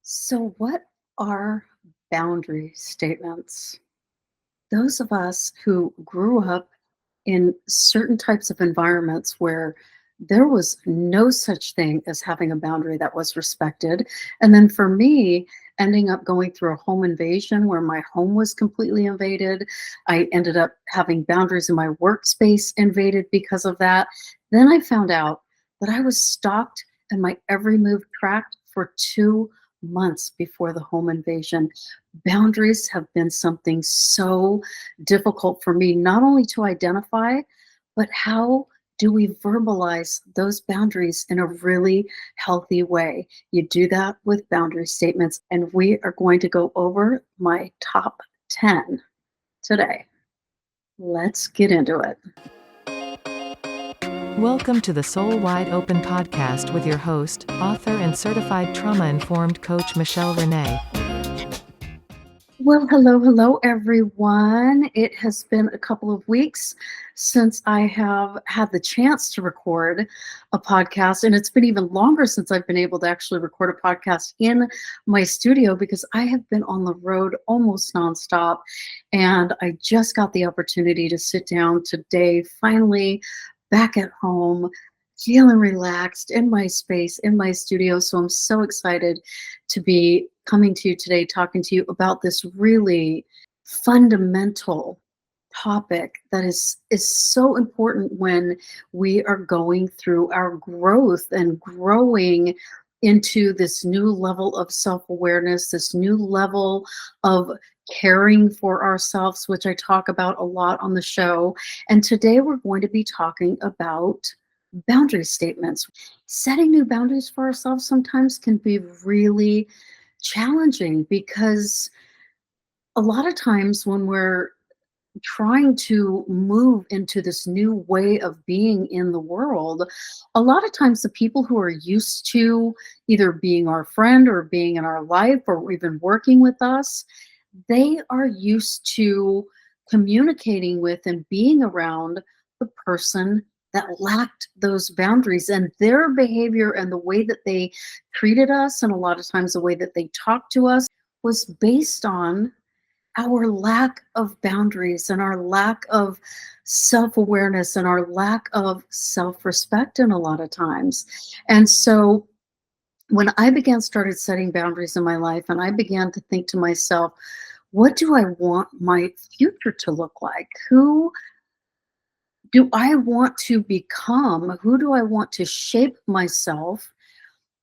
So, what are boundary statements? Those of us who grew up in certain types of environments where there was no such thing as having a boundary that was respected. And then for me, ending up going through a home invasion where my home was completely invaded, I ended up having boundaries in my workspace invaded because of that. Then I found out that I was stalked and my every move tracked for 2 months before the home invasion. Boundaries have been something so difficult for me, not only to identify, but how do we verbalize those boundaries in a really healthy way? You do that with boundary statements, and we are going to go over my top 10 today. Let's get into it. Welcome to the Soul Wide Open podcast with your host, author, and certified trauma informed coach Michelle Renee. Well, hello, everyone. It has been a couple of weeks since I have had the chance to record a podcast, and it's been even longer since I've been able to actually record a podcast in my studio because I have been on the road almost nonstop. And I just got the opportunity to sit down today, finally back at home, feeling relaxed in my space, in my studio. So I'm so excited to be coming to you today, talking to you about this really fundamental topic that is so important when we are going through our growth and growing into this new level of self-awareness, this new level of caring for ourselves, which I talk about a lot on the show. And today we're going to be talking about boundary statements. Setting new boundaries for ourselves sometimes can be really challenging because a lot of times when we're trying to move into this new way of being in the world, a lot of times the people who are used to either being our friend or being in our life or even working with us, they are used to communicating with and being around the person that lacked those boundaries, and their behavior and the way that they treated us, and a lot of times the way that they talked to us, was based on our lack of boundaries and our lack of self-awareness and our lack of self-respect in a lot of times. And so when I began started setting boundaries in my life, and I began to think to myself, what do I want my future to look like? Who do I want to become? Who do I want to shape myself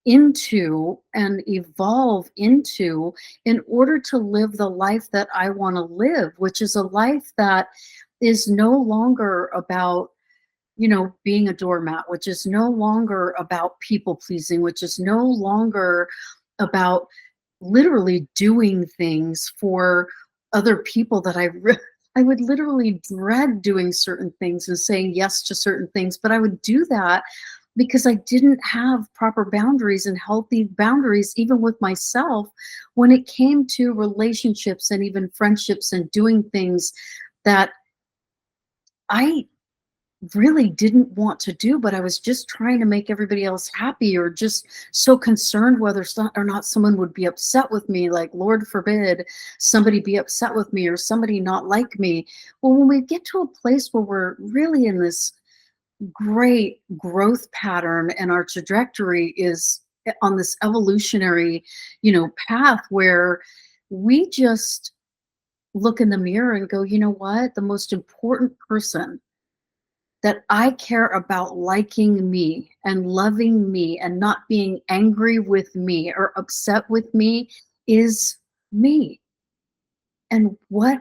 into and evolve into in order to live the life that I want to live, which is a life that is no longer about, being a doormat, which is no longer about people pleasing, which is no longer about literally doing things for other people that I would literally dread doing certain things and saying yes to certain things, but I would do that because I didn't have proper boundaries and healthy boundaries, even with myself, when it came to relationships and even friendships and doing things that I really didn't want to do, but I was just trying to make everybody else happy, or just so concerned whether or not someone would be upset with me. Like, Lord forbid somebody be upset with me or somebody not like me. Well, when we get to a place where we're really in this great growth pattern and our trajectory is on this evolutionary, path where we just look in the mirror and go, you know what? The most important person that I care about liking me and loving me and not being angry with me or upset with me is me. And what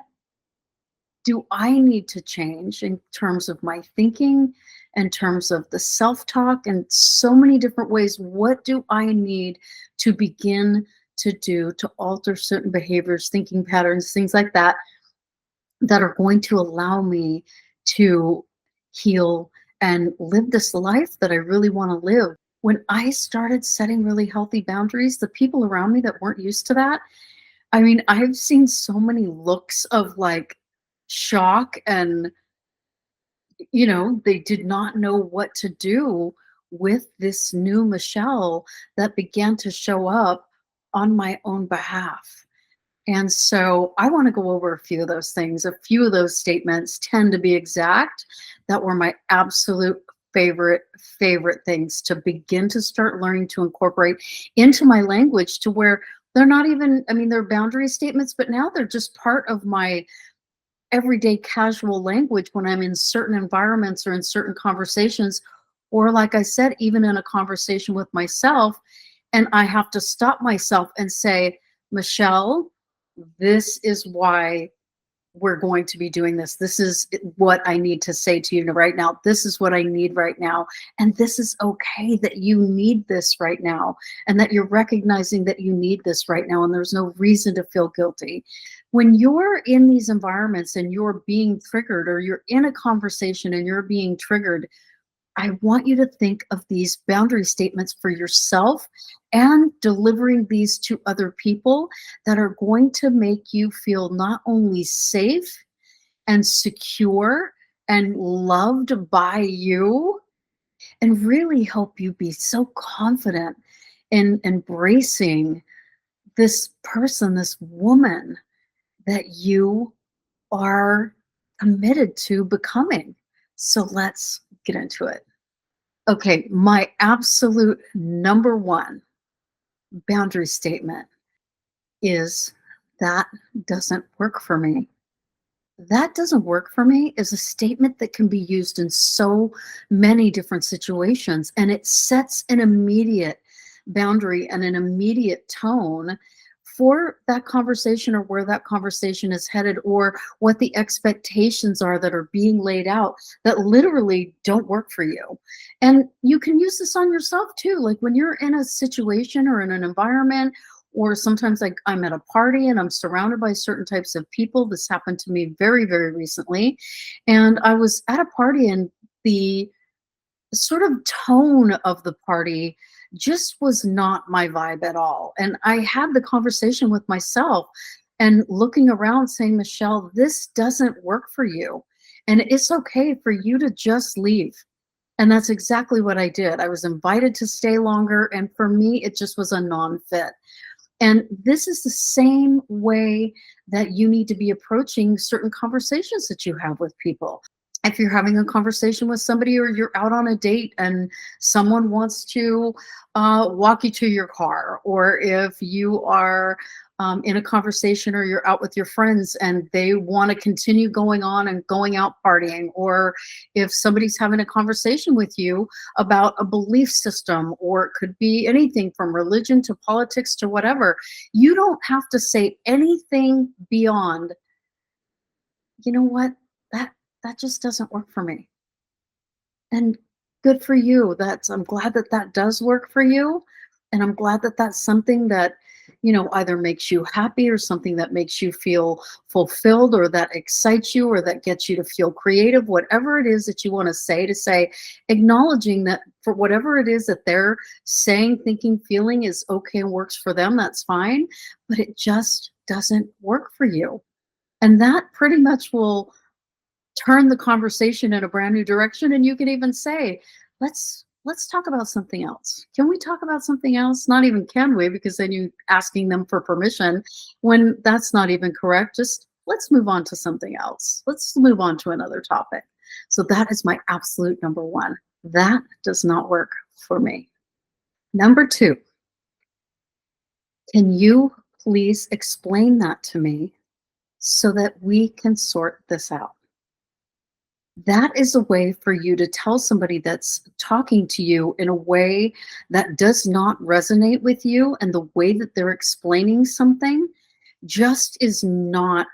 do I need to change in terms of my thinking, in terms of the self-talk, and so many different ways? What do I need to begin to do to alter certain behaviors, thinking patterns, things like that, that are going to allow me to heal and live this life that I really want to live? When I started setting really healthy boundaries, the people around me that weren't used to that, I mean, I've seen so many looks of like shock, and they did not know what to do with this new Michelle that began to show up on my own behalf. And so I want to go over a few of those things. A few of those statements, 10 to be exact, that were my absolute favorite things to begin to start learning to incorporate into my language, to where they're not even, I mean, they're boundary statements, but now they're just part of my everyday casual language when I'm in certain environments or in certain conversations, or like I said, even in a conversation with myself, and I have to stop myself and say, Michelle, this is why we're going to be doing this. This is what I need to say to you right now. This is what I need right now. And this is okay that you need this right now, and that you're recognizing that you need this right now. And there's no reason to feel guilty. When you're in these environments and you're being triggered, or you're in a conversation and you're being triggered, I want you to think of these boundary statements for yourself and delivering these to other people, that are going to make you feel not only safe and secure and loved by you, and really help you be so confident in embracing this person, this woman that you are committed to becoming. So let's get into it. Okay, my absolute number one boundary statement is, that doesn't work for me. That doesn't work for me is a statement that can be used in so many different situations, and it sets an immediate boundary and an immediate tone for that conversation, or where that conversation is headed, or what the expectations are that are being laid out, that literally don't work for you. And you can use this on yourself too. Like when you're in a situation or in an environment, or sometimes like I'm at a party and I'm surrounded by certain types of people. This happened to me very recently. And I was at a party, and the sort of tone of the party just was not my vibe at all. And I had the conversation with myself and looking around saying, Michelle, this doesn't work for you. And it's okay for you to just leave. And that's exactly what I did. I was invited to stay longer. And for me, it just was a non-fit. And this is the same way that you need to be approaching certain conversations that you have with people. If you're having a conversation with somebody, or you're out on a date and someone wants to walk you to your car, or if you are in a conversation, or you're out with your friends and they want to continue going on and going out partying, or if somebody's having a conversation with you about a belief system, or it could be anything from religion to politics to whatever, you don't have to say anything beyond, you know what, that that just doesn't work for me. And good for you. I'm glad that that does work for you. And I'm glad that that's something that, either makes you happy, or something that makes you feel fulfilled, or that excites you, or that gets you to feel creative, whatever it is that you want to say, acknowledging that for whatever it is that they're saying, thinking, feeling is okay and works for them, that's fine. But it just doesn't work for you. And that pretty much will turn the conversation in a brand new direction. And you can even say, let's talk about something else. Can we talk about something else? Not even can we, because then you asking them for permission when that's not even correct. Just let's move on to something else. Let's move on to another topic. So that is my absolute number one. That does not work for me. Number two, can you please explain that to me so that we can sort this out? That is a way for you to tell somebody that's talking to you in a way that does not resonate with you, and the way that they're explaining something just is not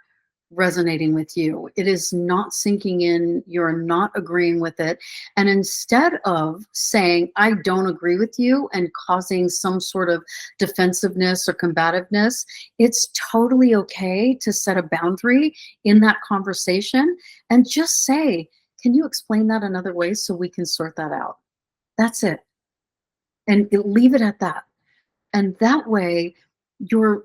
resonating with you. It is not sinking in. You're not agreeing with it. And instead of saying, I don't agree with you, and causing some sort of defensiveness or combativeness, it's totally okay to set a boundary in that conversation and just say, can you explain that another way so we can sort that out? That's it. And leave it at that. And that way, you're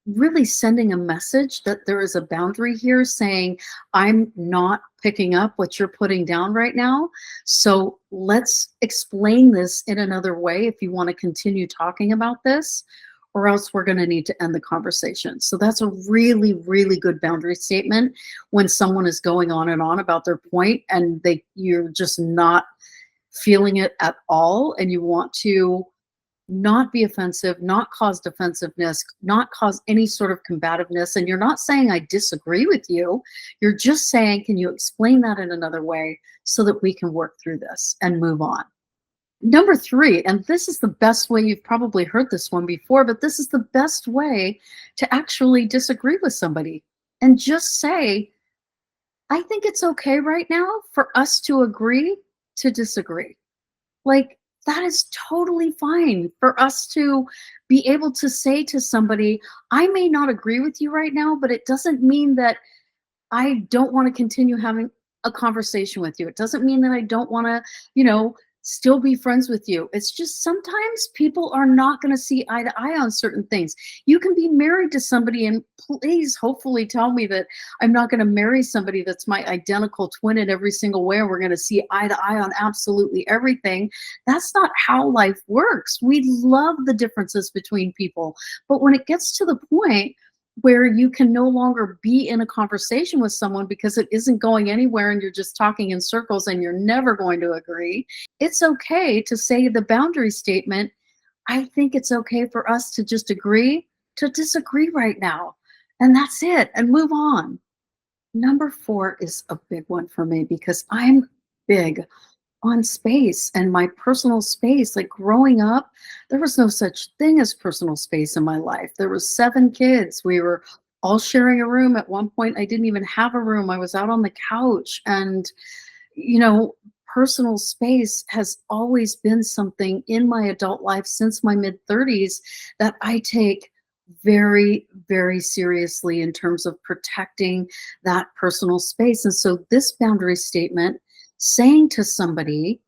really sending a message that there is a boundary here, saying, I'm not picking up what you're putting down right now. So let's explain this in another way if you want to continue talking about this. or else we're going to need to end the conversation. So that's a really, really good boundary statement when someone is going on and on about their point and you're just not feeling it at all, and you want to not be offensive, not cause defensiveness, not cause any sort of combativeness. And you're not saying I disagree with you. You're just saying, can you explain that in another way so that we can work through this and move on? Number three, and this is the best way, you've probably heard this one before, but this is the best way to actually disagree with somebody, and just say, I think it's okay right now for us to agree to disagree. Like, that is totally fine for us to be able to say to somebody, I may not agree with you right now, but it doesn't mean that I don't want to continue having a conversation with you. It doesn't mean that I don't want to, still be friends with you. It's just sometimes people are not going to see eye to eye on certain things. You can be married to somebody, and please, hopefully, tell me that I'm not going to marry somebody that's my identical twin in every single way, and we're going to see eye to eye on absolutely everything. That's not how life works. We love the differences between people. But when it gets to the point where you can no longer be in a conversation with someone because it isn't going anywhere and you're just talking in circles and you're never going to agree, it's okay to say the boundary statement. I think it's okay for us to just agree to disagree right now. And that's it, and move on. Number four is a big one for me because I'm big on space and my personal space. Like, growing up, there was no such thing as personal space in my life. There was 7 kids. We were all sharing a room. At one point, I didn't even have a room. I was out on the couch. And, you know, personal space has always been something in my adult life since my mid 30s that I take very, very seriously in terms of protecting that personal space. And so this boundary statement, saying to somebody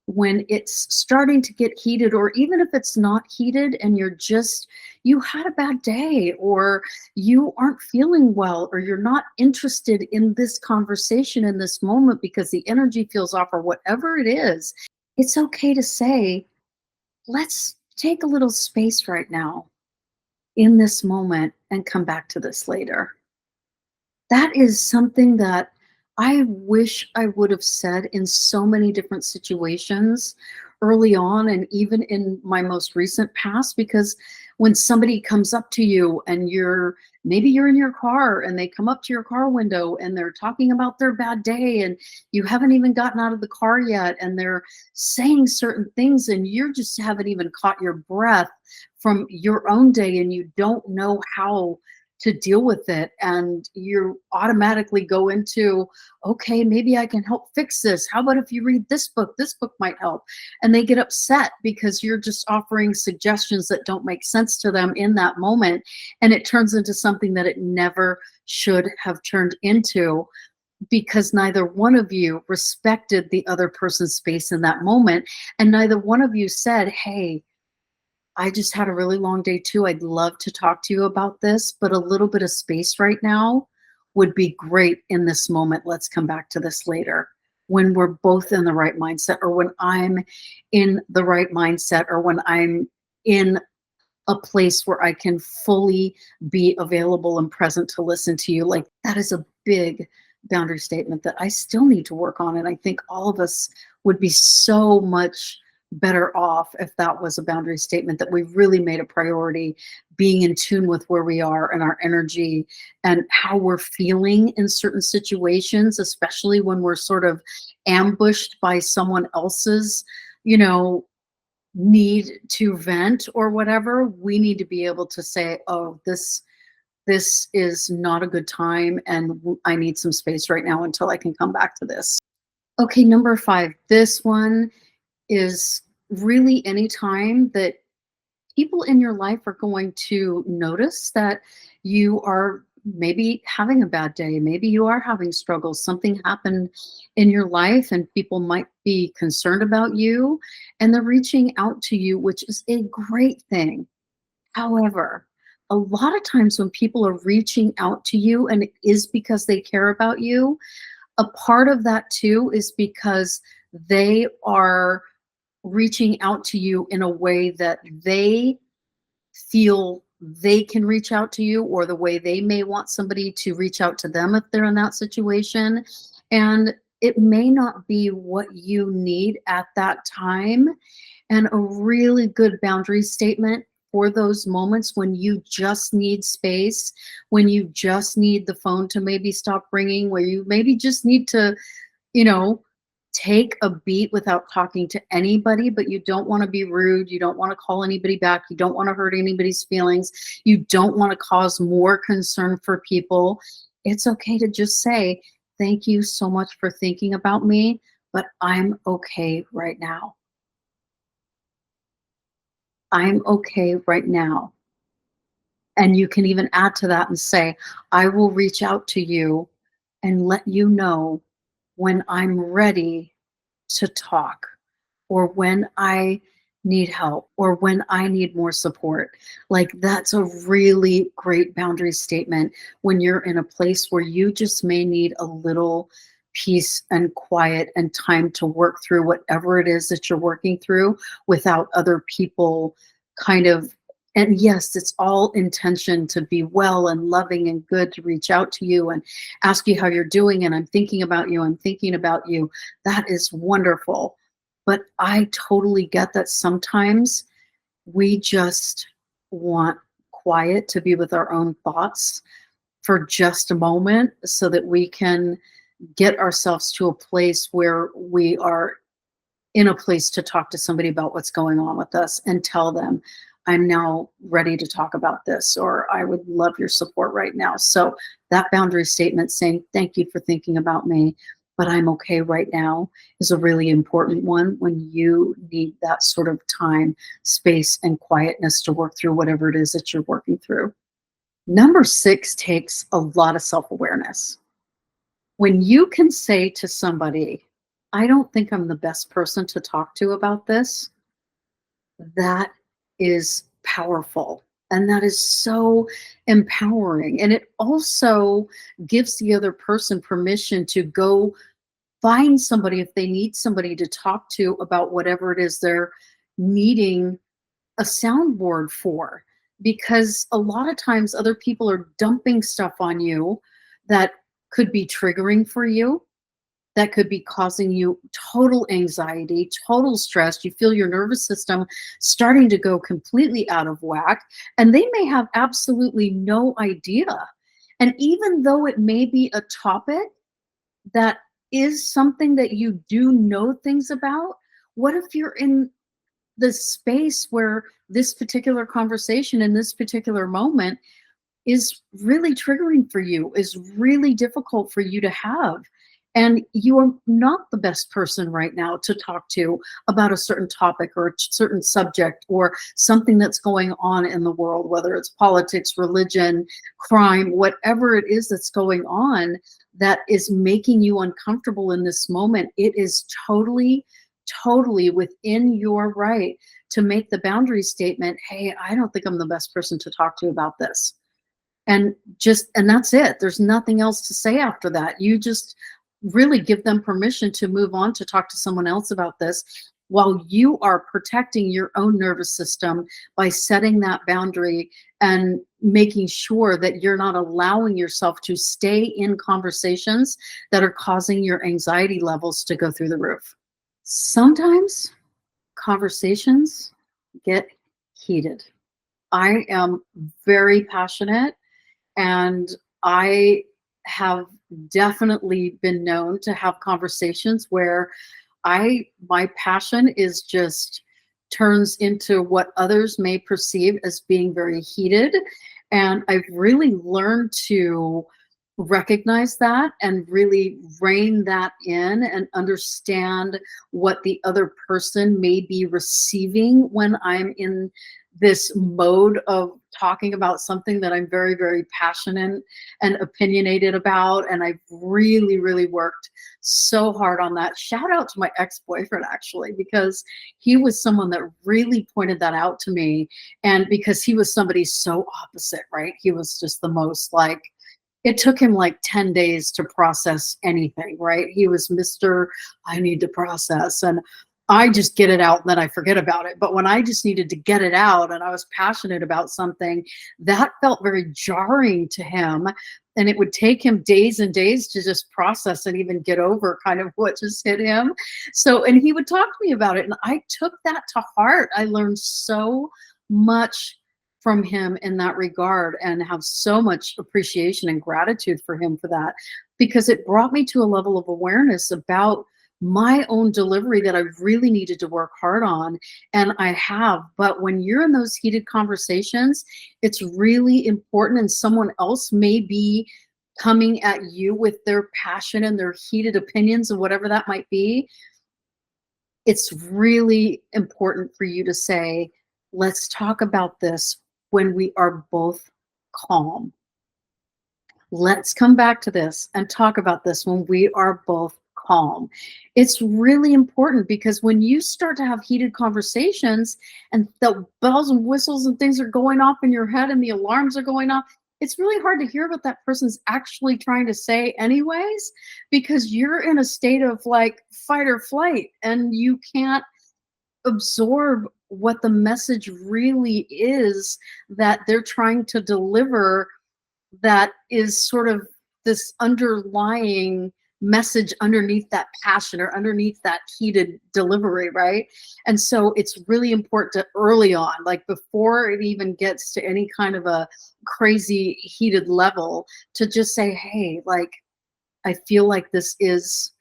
when it's starting to get heated, or even if it's not heated and you had a bad day, or you aren't feeling well, or you're not interested in this conversation in this moment because the energy feels off, or whatever it is, it's okay to say, let's take a little space right now in this moment and come back to this later. That is something that I wish I would have said in so many different situations early on, and even in my most recent past, because when somebody comes up to you and maybe you're in your car and they come up to your car window and they're talking about their bad day, and you haven't even gotten out of the car yet, and they're saying certain things and you just haven't even caught your breath from your own day, and you don't know how to deal with it, and you automatically go into, okay, maybe I can help fix this. How about if you read this book? This book might help. And they get upset because you're just offering suggestions that don't make sense to them in that moment, and it turns into something that it never should have turned into, because neither one of you respected the other person's space in that moment, and neither one of you said, hey, I just had a really long day too. I'd love to talk to you about this, but a little bit of space right now would be great in this moment. Let's come back to this later when we're both in the right mindset, or when I'm in the right mindset, or when I'm in a place where I can fully be available and present to listen to you. Like, that is a big boundary statement that I still need to work on. And I think all of us would be so much better off if that was a boundary statement that we really made a priority, being in tune with where we are and our energy and how we're feeling in certain situations, especially when we're sort of ambushed by someone else's, need to vent or whatever. We need to be able to say, oh, this is not a good time, and I need some space right now until I can come back to this. Okay, number 5. This one is really any time that people in your life are going to notice that you are maybe having a bad day, maybe you are having struggles, something happened in your life, and people might be concerned about you, and they're reaching out to you, which is a great thing. However, a lot of times when people are reaching out to you, and it is because they care about you, a part of that too is because they are reaching out to you in a way that they feel they can reach out to you, or the way they may want somebody to reach out to them if they're in that situation. And it may not be what you need at that time. And a really good boundary statement for those moments when you just need space, when you just need the phone to maybe stop ringing, where you maybe just need to, you know, take a beat without talking to anybody, but you don't want to be rude. You don't want to call anybody back. You don't want to hurt anybody's feelings. You don't want to cause more concern for people. It's okay to just say, thank you so much for thinking about me, but I'm okay right now. I'm okay right now. And you can even add to that and say, I will reach out to you and let you know when I'm ready to talk, or when I need help, or when I need more support. Like, that's a really great boundary statement when you're in a place where you just may need a little peace and quiet and time to work through whatever it is that you're working through without other people kind of. And yes, it's all intention to be well and loving and good, to reach out to you and ask you how you're doing. And I'm thinking about you. I'm thinking about you. That is wonderful. But I totally get that sometimes we just want quiet to be with our own thoughts for just a moment so that we can get ourselves to a place where we are in a place to talk to somebody about what's going on with us and tell them, I'm now ready to talk about this, or I would love your support right now. So that boundary statement saying, thank you for thinking about me, but I'm okay right now, is a really important one when you need that sort of time, space, and quietness to work through whatever it is that you're working through. Number 6 takes a lot of self-awareness. When you can say to somebody, I don't think I'm the best person to talk to about this, that is powerful. And that is so empowering. And it also gives the other person permission to go find somebody if they need somebody to talk to about whatever it is they're needing a soundboard for. Because a lot of times other people are dumping stuff on you that could be triggering for you, that could be causing you total anxiety, total stress. You feel your nervous system starting to go completely out of whack, and they may have absolutely no idea. And even though it may be a topic that is something that you do know things about, what if you're in the space where this particular conversation in this particular moment is really triggering for you, is really difficult for you to have? And you are not the best person right now to talk to about a certain topic or a certain subject or something that's going on in the world, whether it's politics, religion, crime, whatever it is that's going on that is making you uncomfortable in this moment. It is totally, totally within your right to make the boundary statement, hey, I don't think I'm the best person to talk to about this. And that's it. There's nothing else to say after that. You just really give them permission to move on to talk to someone else about this, while you are protecting your own nervous system by setting that boundary and making sure that you're not allowing yourself to stay in conversations that are causing your anxiety levels to go through the roof. Sometimes conversations get heated. I am very passionate, and I have definitely been known to have conversations where my passion is just turns into what others may perceive as being very heated. And I've really learned to recognize that and really rein that in and understand what the other person may be receiving when I'm in this mode of talking about something that I'm very, very passionate and opinionated about. And I've really, really worked so hard on that. Shout out to my ex-boyfriend, actually, because he was someone that really pointed that out to me. And because he was somebody so opposite, right? He was just the most like, it took him like 10 days to process anything, right? He was Mr. I need to process. And I just get it out and then I forget about it. But when I just needed to get it out and I was passionate about something, that felt very jarring to him. And it would take him days and days to just process and even get over kind of what just hit him. So, and he would talk to me about it. And I took that to heart. I learned so much from him in that regard and have so much appreciation and gratitude for him for that, because it brought me to a level of awareness about my own delivery that I really needed to work hard on. And I have. But when you're in those heated conversations, it's really important. And someone else may be coming at you with their passion and their heated opinions and whatever that might be. It's really important for you to say, let's talk about this when we are both calm. Let's come back to this and talk about this when we are both calm. It's really important, because when you start to have heated conversations and the bells and whistles and things are going off in your head and the alarms are going off, it's really hard to hear what that person's actually trying to say anyways, because you're in a state of like fight or flight and you can't absorb what the message really is that they're trying to deliver, that is sort of this underlying message underneath that passion or underneath that heated delivery, right? And so it's really important to early on, like before it even gets to any kind of a crazy heated level, to just say, hey, like, I feel like this is,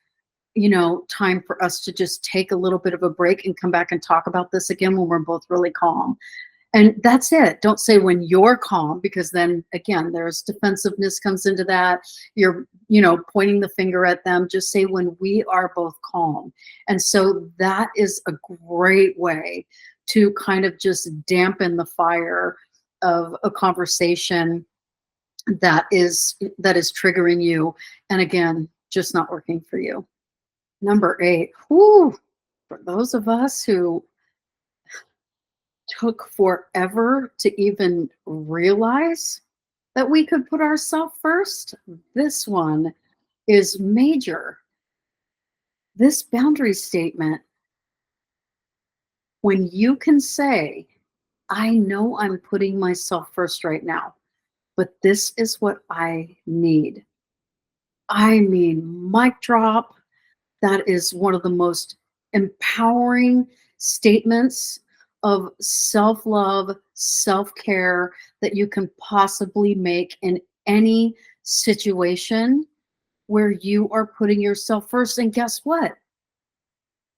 time for us to just take a little bit of a break and come back and talk about this again when we're both really calm. And that's it. Don't say when you're calm, because then again, there's defensiveness comes into that. You're, pointing the finger at them. Just say when we are both calm. And so that is a great way to kind of just dampen the fire of a conversation that is triggering you. And again, just not working for you. Number 8, whew, for those of us who took forever to even realize that we could put ourselves first, this one is major. This boundary statement, when you can say, I know I'm putting myself first right now, but this is what I need. I mean, mic drop. That is one of the most empowering statements of self-love, self-care that you can possibly make in any situation where you are putting yourself first. And guess what?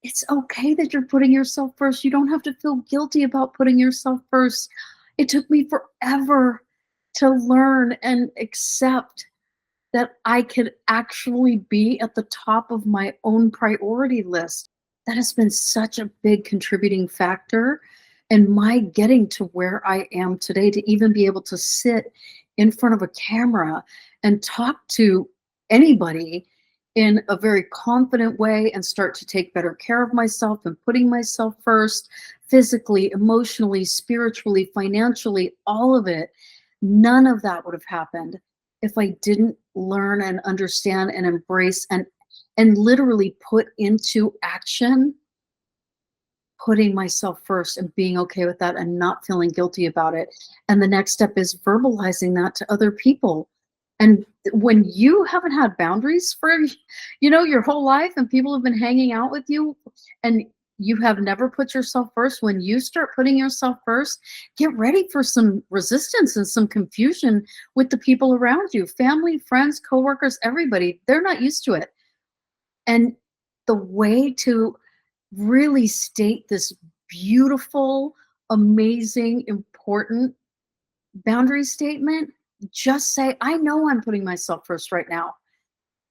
It's okay that you're putting yourself first. You don't have to feel guilty about putting yourself first. It took me forever to learn and accept that I could actually be at the top of my own priority list. That has been such a big contributing factor in my getting to where I am today, to even be able to sit in front of a camera and talk to anybody in a very confident way and start to take better care of myself and putting myself first, physically, emotionally, spiritually, financially, all of it. None of that would have happened if I didn't learn and understand and embrace and literally put into action putting myself first and being okay with that and not feeling guilty about it. And the next step is verbalizing that to other people. And when you haven't had boundaries for, your whole life, and people have been hanging out with you and you have never put yourself first, when you start putting yourself first, get ready for some resistance and some confusion with the people around you, family, friends, coworkers, everybody. They're not used to it. And the way to really state this beautiful, amazing, important boundary statement, just say, I know I'm putting myself first right now,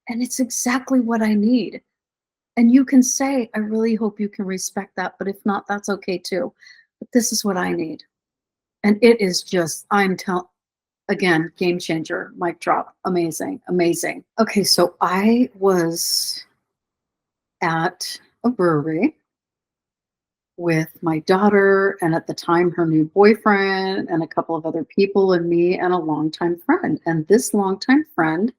and it's exactly what I need. And you can say, I really hope you can respect that, but if not, that's okay too. But this is what I need. And it is just, again, game changer, mic drop, amazing, amazing. Okay, so I was at a brewery with my daughter, and at the time her new boyfriend, and a couple of other people, and me and a longtime friend. And this longtime friend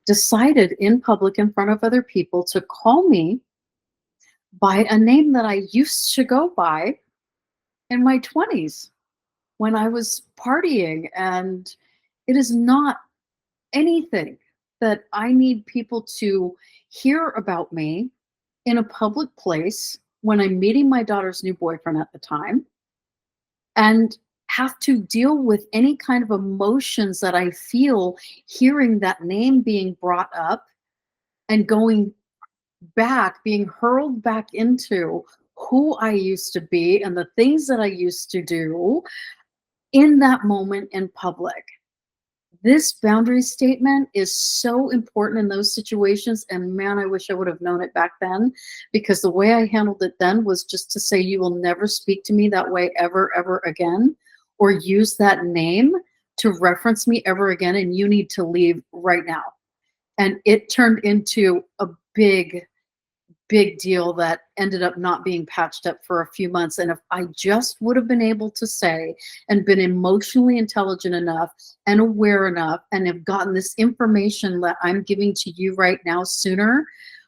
decided in public in front of other people to call me by a name that I used to go by in my 20s when I was partying. And it is not anything that I need people to hear about me in a public place when I'm meeting my daughter's new boyfriend at the time and have to deal with any kind of emotions that I feel hearing that name being brought up and going back, being hurled back into who I used to be and the things that I used to do in that moment in public. This boundary statement is so important in those situations. And man, I wish I would have known it back then, because the way I handled it then was just to say, you will never speak to me that way ever, ever again, or use that name to reference me ever again. And you need to leave right now. And it turned into a big deal that ended up not being patched up for a few months. And if I just would have been able to say and been emotionally intelligent enough and aware enough and have gotten this information that I'm giving to you right now sooner,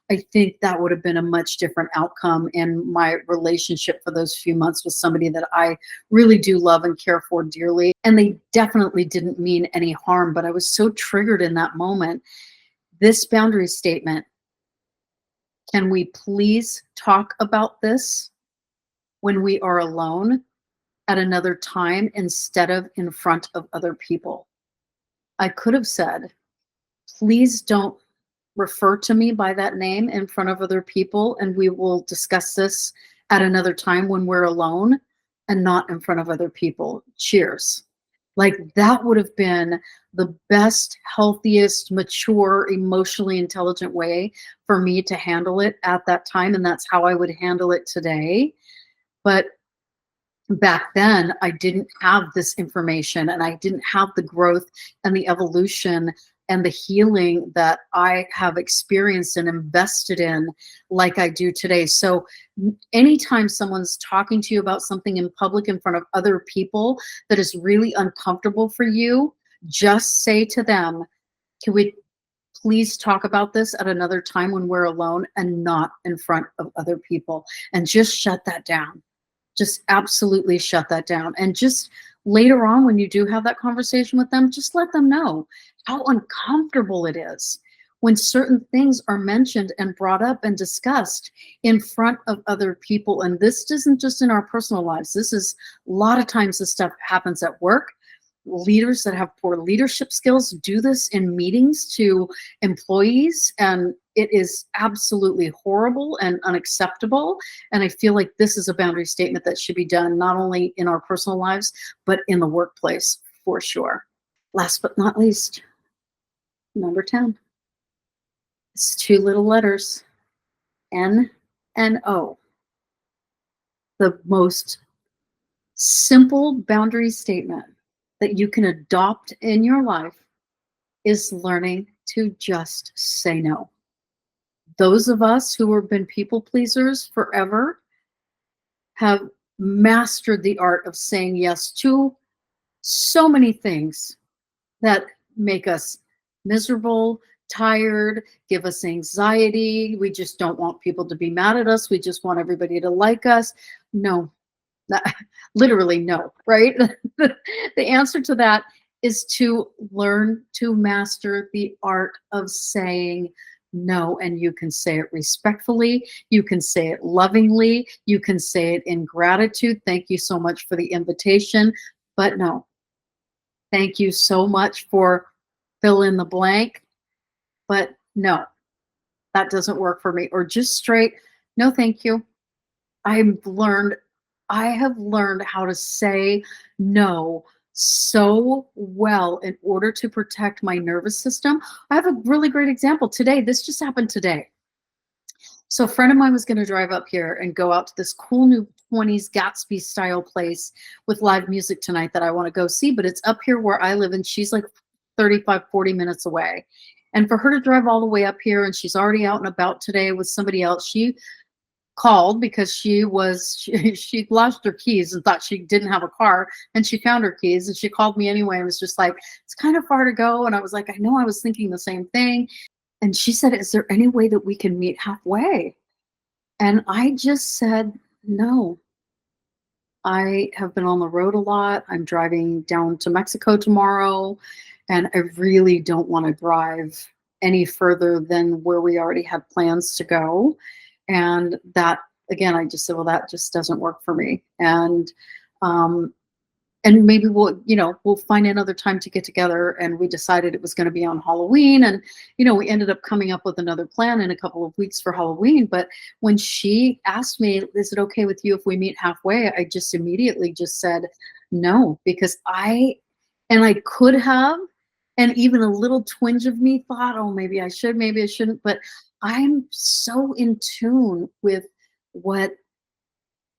I think that would have been a much different outcome in my relationship for those few months with somebody that I really do love and care for dearly. And they definitely didn't mean any harm, but I was so triggered in that moment. This boundary statement: can we please talk about this when we are alone at another time instead of in front of other people? I could have said, please don't refer to me by that name in front of other people, and we will discuss this at another time when we're alone and not in front of other people. Cheers. Like, that would have been the best, healthiest, mature, emotionally intelligent way for me to handle it at that time. And that's how I would handle it today. But back then, I didn't have this information, and I didn't have the growth and the evolution and the healing that I have experienced and invested in like I do today. So anytime someone's talking to you about something in public in front of other people that is really uncomfortable for you, just say to them, can we please talk about this at another time when we're alone and not in front of other people? And just shut that down. Just absolutely shut that down. And just later on, when you do have that conversation with them, just let them know how uncomfortable it is when certain things are mentioned and brought up and discussed in front of other people. And this isn't just in our personal lives. This is a lot of times this stuff happens at work. Leaders that have poor leadership skills do this in meetings to employees, and it is absolutely horrible and unacceptable. And I feel like this is a boundary statement that should be done not only in our personal lives, but in the workplace for sure. Last but not least, number 10. It's 2 little letters, N and O. The most simple boundary statement that you can adopt in your life is learning to just say no. Those of us who have been people pleasers forever have mastered the art of saying yes to so many things that make us miserable, tired, give us anxiety. We just don't want people to be mad at us. We just want everybody to like us. No, literally no, right? The answer to that is to learn to master the art of saying no. And you can say it respectfully, you can say it lovingly, you can say it in gratitude. Thank you so much for the invitation, but no. Thank you so much for fill in the blank, but no, that doesn't work for me. Or just straight, no, thank you. I have learned how to say no so well in order to protect my nervous system. I have a really great example today. This just happened today. So a friend of mine was going to drive up here and go out to this cool new 20s Gatsby style place with live music tonight that I want to go see, but it's up here where I live, and she's like 35, 40 minutes away. And for her to drive all the way up here, and she's already out and about today with somebody else, she called because she lost her keys and thought she didn't have a car, and she found her keys, and she called me anyway and was just like, it's kind of far to go. And I was like, I know, I was thinking the same thing. And she said, is there any way that we can meet halfway? And I just said, no. I have been on the road a lot. I'm driving down to Mexico tomorrow, and I really don't want to drive any further than where we already had plans to go. And that, again, I just said, well, that just doesn't work for me. Um, and maybe we'll find another time to get together. And we decided it was going to be on Halloween, and we ended up coming up with another plan in a couple of weeks for Halloween. But when she asked me, is it okay with you if we meet halfway, I just immediately just said no, because I could have, and even a little twinge of me thought, oh, maybe I should, maybe I shouldn't. But I'm so in tune with what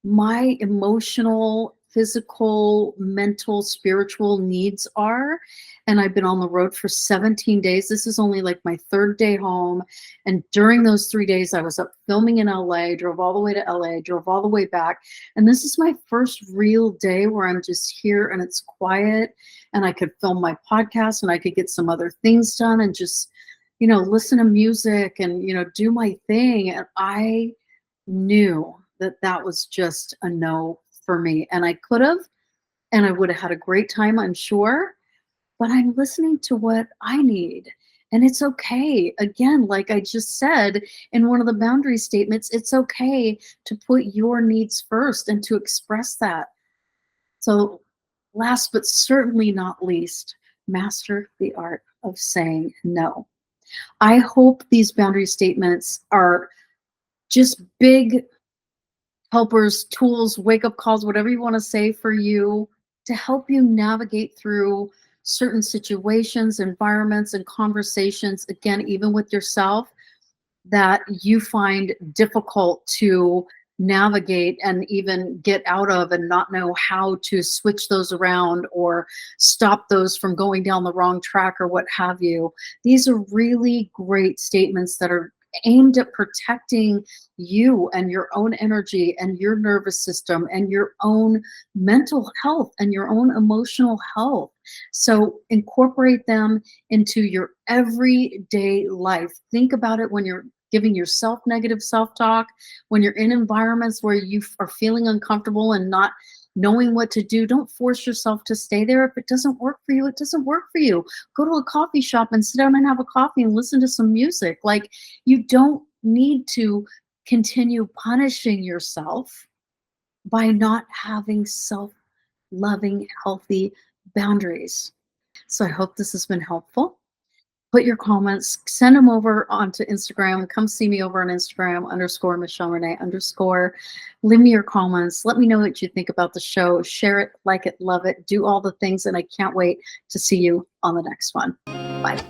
my emotional, physical, mental, spiritual needs are. And I've been on the road for 17 days. This is only like my third day home. And during those 3 days, I was up filming in LA, drove all the way to LA, drove all the way back. And this is my first real day where I'm just here and it's quiet and I could film my podcast and I could get some other things done and just, listen to music and, do my thing. And I knew that that was just a no for me. And I could have, and I would have had a great time, I'm sure. But I'm listening to what I need. And it's okay. Again, like I just said in one of the boundary statements, it's okay to put your needs first and to express that. So, last but certainly not least, master the art of saying no. I hope these boundary statements are just big helpers, tools, wake up calls, whatever you want to say for you to help you navigate through certain situations, environments, and conversations, again, even with yourself, that you find difficult to navigate and even get out of and not know how to switch those around or stop those from going down the wrong track or what have you. These are really great statements that are aimed at protecting you and your own energy and your nervous system and your own mental health and your own emotional health. So incorporate them into your everyday life. Think about it when you're giving yourself negative self-talk, when you're in environments where you are feeling uncomfortable and not knowing what to do. Don't force yourself to stay there. If it doesn't work for you, it doesn't work for you. Go to a coffee shop and sit down and have a coffee and listen to some music. Like, you don't need to continue punishing yourself by not having self-loving, healthy boundaries. So I hope this has been helpful. Put your comments, send them over onto Instagram. Come see me over on Instagram, _Michelle Renee _. Leave me your comments. Let me know what you think about the show. Share it, like it, love it, do all the things. And I can't wait to see you on the next one. Bye.